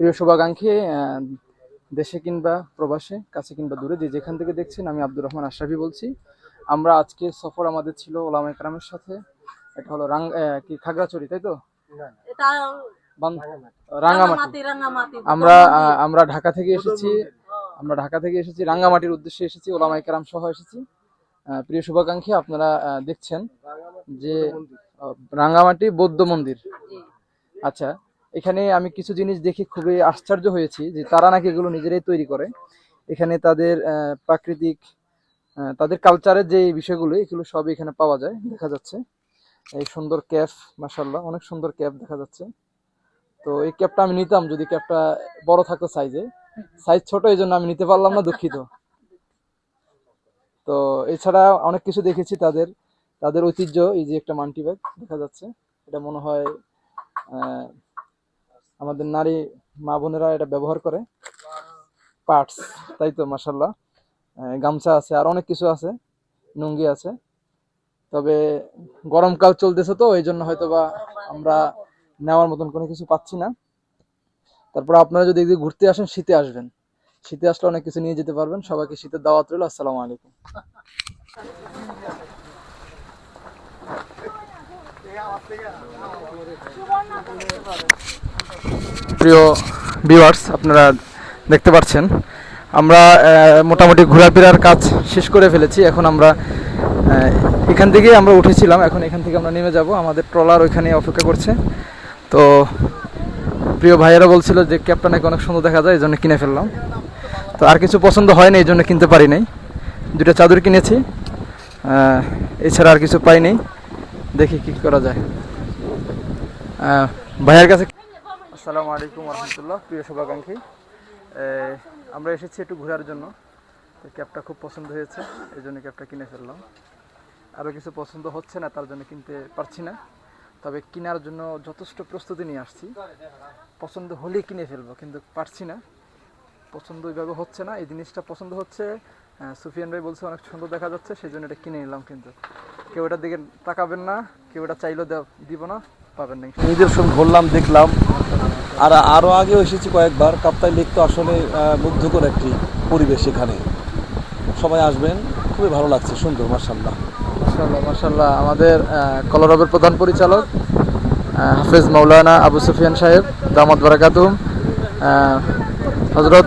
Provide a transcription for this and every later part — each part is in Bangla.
প্রিয় শুভাকাঙ্ক্ষী, দেশে কিংবা প্রবাসে, কাছে কিংবা দূরে, যে যেখান থেকে দেখছেন, আমি আব্দুর রহমান আশরাফি বলছি। আমরা আজকে সফর আমাদের ছিল ওলামায়ে কেরামের সাথে। এটা হলো কি খাগড়াছড়ি, তাই তো? রাঙ্গামাটি। আমরা আমরা ঢাকা থেকে এসেছি। রাঙ্গামাটির উদ্দেশ্যে এসেছি, ওলামায়ে কেরাম সহ এসেছি। প্রিয় শুভাকাঙ্ক্ষী, আপনারা দেখছেন যে রাঙ্গামাটি বৌদ্ধ মন্দির। আচ্ছা, এখানে আমি কিছু জিনিস দেখে খুবই আশ্চর্য হয়েছি যে তারা নাকি এগুলো নিজেরাই তৈরি করে। এখানে তাদের প্রাকৃতিক, তাদের কালচারের যে বিষয়গুলো, এগুলো সবই এখানে পাওয়া যায়। দেখা যাচ্ছে এই সুন্দর ক্যাফ, মাশাআল্লাহ, অনেক সুন্দর ক্যাফ দেখা যাচ্ছে। তো এই ক্যাপটা আমি নিতাম যদি ক্যাপটা বড় থাকতো সাইজে। সাইজ ছোট, এই জন্য আমি নিতে পারলাম না, দুঃখিত। তো এছাড়া অনেক কিছু দেখেছি তাদের তাদের ঐতিহ্য। এই যে একটা মাল্টি ব্যাগ দেখা যাচ্ছে, এটা মনে হয় আমাদের নারী মা বোনেরা এটা ব্যবহার করে, পার্টস, তাই তো? মাশাআল্লাহ, গামছা আছে, আর অনেক কিছু আছে, লুঙ্গি আছে। তবে গরমকাল চলতেছে, তো এই জন্য হয়তোবা আমরা নেওয়ার মতন কোনো কিছু পাচ্ছি না। তারপর আপনারা যদি এদিকে ঘুরতে আসেন, শীতে আসবেন। শীতে আসলে অনেক কিছু নিয়ে যেতে পারবেন। সবাইকে শীতের দাওয়াত রইল। আসসালামু আলাইকুম। প্রিয় ভিউয়ার্স, আপনারা দেখতে পাচ্ছেন আমরা মোটামুটি ঘোরাফেরার কাজ শেষ করে ফেলেছি। এখন আমরা এখান থেকে আমরা উঠেছিলাম, এখন এখান থেকে আমরা নেমে যাব। আমাদের ট্রলার ওইখানে অপেক্ষা করছে। তো প্রিয় ভাইয়েরা বলছিল যে ক্যাপটা নাকি অনেক সুন্দর দেখা যায়, এই জন্য কিনে ফেললাম। তো আর কিছু পছন্দ হয় না, এই জন্য কিনতে পারি নাই। দুটো চাদর কিনেছি, এছাড়া আর কিছু পাই নাই। দেখি কি করা যায়। ভাইয়ের কাছে। আসসালামু আলাইকুম রহমতুল্লাহ। প্রিয় শুভাকাঙ্ক্ষী, আমরা এসেছি একটু ঘোরার জন্য। ক্যাবটা খুব পছন্দ হয়েছে, এই জন্য ক্যাবটা কিনে ফেললাম। আরও কিছু পছন্দ হচ্ছে না, তার জন্য কিনতে পারছি না। তবে কেনার জন্য যথেষ্ট প্রস্তুতি নিয়ে আসছি। পছন্দ হলেই কিনে ফেলবো, কিন্তু পারছি না। পছন্দ ওইভাবে হচ্ছে না। এই জিনিসটা পছন্দ হচ্ছে, সুফিয়ান ভাই বলছে অনেক সুন্দর দেখা যাচ্ছে, সেই জন্য এটা কিনে নিলাম। কিন্তু কেউ এটার দিকে তাকাবেন না, কেউ এটা চাইলেও দিব না, পাবেন না। নিদর্শন ঘুরলাম, দেখলাম। আর আরও আগেও এসেছি কয়েকবার। কাপ্তাই লেক তো আসলে মুগ্ধকর একটি পরিবেশ। এখানে সবাই আসবেন, খুবই ভালো লাগছে, সুন্দর। মাশাআল্লাহ মাশাআল্লাহ মাশাআল্লাহ। আমাদের কলরবের প্রধান পরিচালক হাফেজ মাওলানা আবু সুফিয়ান সাহেব দামাত বারাকাতুহুম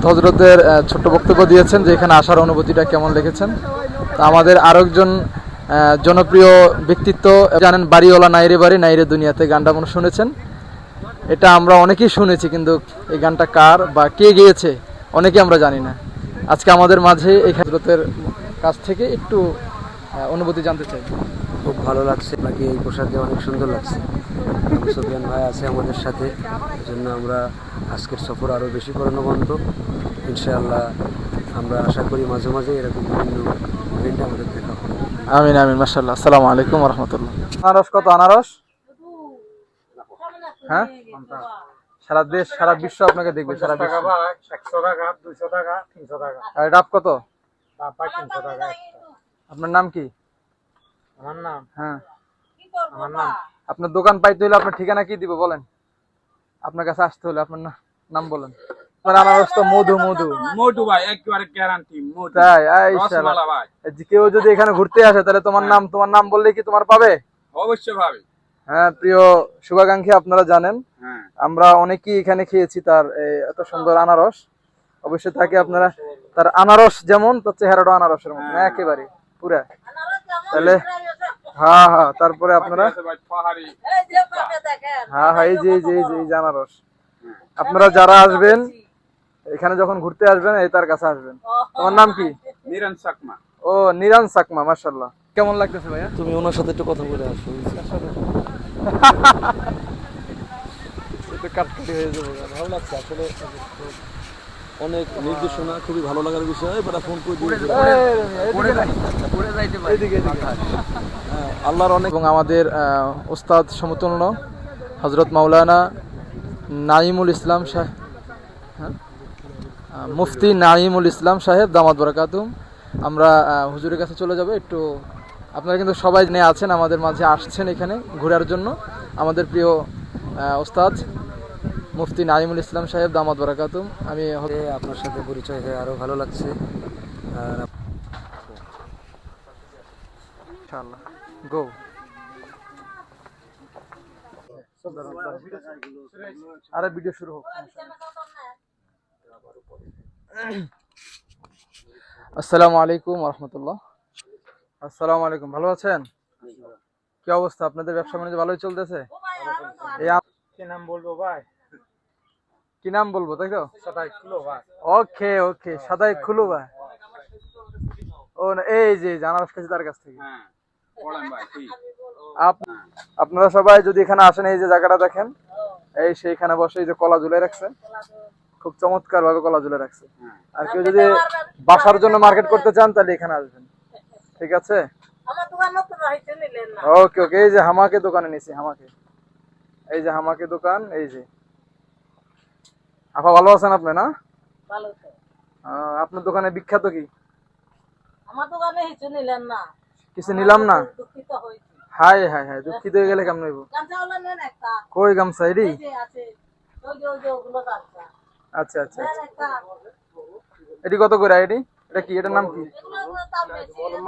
হজরতের ছোট্ট বক্তব্য দিয়েছেন যে এখানে আসার অনুভূতিটা কেমন লিখেছেন। তো আমাদের আরেকজন জনপ্রিয় ব্যক্তিত্ব জানেন, বাড়িওয়ালা নাইরে বাড়ি নাইরে দুনিয়াতে, গানটা মনে শুনেছেন। এটা আমরা অনেকেই শুনেছি, কিন্তু এই গানটা কার বা কে গেয়েছে অনেকে আমরা জানি না। আজকে আমাদের মাঝে এই হজরতের কাছ থেকে একটু অনুভূতি জানতে চাই। খুব ভালো লাগছে, আপনাকে এই পোশাকে অনেক সুন্দর লাগছে। সুফিয়ান ভাই আছে আমাদের সাথে, এই জন্য আমরা আজকের সফর আরও বেশি প্রাণবন্ত। ইনশাআল্লাহ আমরা আশা করি মাঝে মাঝে এরকম বিভিন্ন ইভেন্ট আমাদের দেখা হবে। আমিন আমিন। মাশাআল্লাহ। আসসালামু আলাইকুম ওয়া রাহমাতুল্লাহ। আনারস কত? আনারস হ্যাঁ, সারা দেশ সারা বিশ্ব আপনাকে দেখবে। সারা বিশ্ব 100 টাকা, 200 টাকা, 300 টাকা। আর ডাব কত? ডাব 300 টাকা। আপনার নাম কি? আমার নাম? হ্যাঁ, আমার নাম। আপনার দোকান পাইতে হলে আপনার ঠিকানা কি দিব বলেন? আপনার কাছে আসতে হলে আপনার নাম বলেন। আপনার আনারস তো মধু মধু মোটু ভাই, একেবারে গ্যারান্টি মোটু। তাই? রসমালাই ভাই। কেউ যদি এখানে ঘুরতে আসে, তাহলে তোমার নাম বললে কি তোমার পাবে? অবশ্যই ভাবে। হ্যাঁ, প্রিয় শুভাকাঙ্ক্ষী, আপনারা জানেন আমরা অনেকেই এখানে খেয়েছি তার এত সুন্দর আনারস। অবশ্যই তাকে আপনারা, তার আনারস যেমন, তার চেহারাটা আনারসের মতো একেবারে পুরা। তাহলে হ্যাঁ হ্যাঁ, তারপরে আপনারা হ্যাঁ হ্যাঁ, এই যে আনারস। আপনারা যারা আসবেন এখানে, যখন ঘুরতে আসবেন, এই তার কাছে আসবেন। তোমার নাম কি? নিরন চাকমা। ও, নিরান চাকমা। মাশাআল্লাহ। কেমন লাগতেছে ভাইয়া? তুমি ওনার সাথে একটু কথা বলে আসো। কাটকাটি হয়ে যাবে। ভালো লাগছে আসলে, অনেক নির্দেশনা, খুবই ভালো লাগার বিষয়। এবার ফোন করে আল্লাহর অনেক। এবং আমাদের ওস্তাদ সমতুল্য হজরত মাওলানা নাঈমুল ইসলাম সাহেব, মুফতি নাঈমুল ইসলাম সাহেব দামাত বারাকাতুহুম। আমরা হুজুরের কাছে চলে যাব একটু। আপনারা কিন্তু সবাই নিয়ে আছেন, আমাদের মাঝে আসছেন এখানে ঘোরার জন্য। আমাদের প্রিয় ওস্তাদ মুফতি নাইমুল ইসলাম সাহেব দামাত বারাকাতুম। আমি আপনার সাথে পরিচয় হয়ে আরো ভালো লাগছে। আর ইনশাআল্লাহ গো। আরে ভিডিও শুরু হোক। আসসালামু আলাইকুম ওয়া রাহমাতুল্লাহ। আসসালামু আলাইকুম, ভালো আছেন? কি অবস্থা আপনাদের? ব্যবসা বাণিজ্য ভালোই চলতেছে? কি নাম বলবো ভাই? কি নাম বলবো তাই তো? সবাই খুলো ভাই। ওকে ওকে, সাদাই খুলু ভাই। ও না, এই যে জানারস কাছে তার কাছ থেকে। হ্যাঁ বলেন ভাই কি? আপনারা সবাই যদি এখানে আসেন, এই যে জায়গাটা দেখেন, এই সেইখানে বসে এই যে কলা ঝুলে রাখছে, খুব চমৎকার ভাবে কলা ঝুলে রাখছে। আর কেউ যদি বাসার জন্য মার্কেট করতে চান তাহলে এখানে আসবেন, ঠিক আছে? ওকে ওকে, এই যে হামাকে দোকানে নিছি, হামাকে, এই যে হামাকে দোকান, এই যে। আপা ভালো আছেন আপনি? না আপনার দোকানে বিখ্যাত কি? আমার দোকানে কিছু নিলেন না, কিছু নিলাম না? দুঃখিত হয়েছি। হাই হাই হাই, দুঃখিত হয়ে গেলে কেমন হইব? গামছা হলো নেন একটা, কই গামছা এডি? এই যে আছে, ওই যে ওগুলো গামছা আচ্ছা আচ্ছা নেন আচ্ছা। একটা। এডি কত করে এডি? এটা কি, এটার নাম কি? এগুলো দাম বেশি, এটা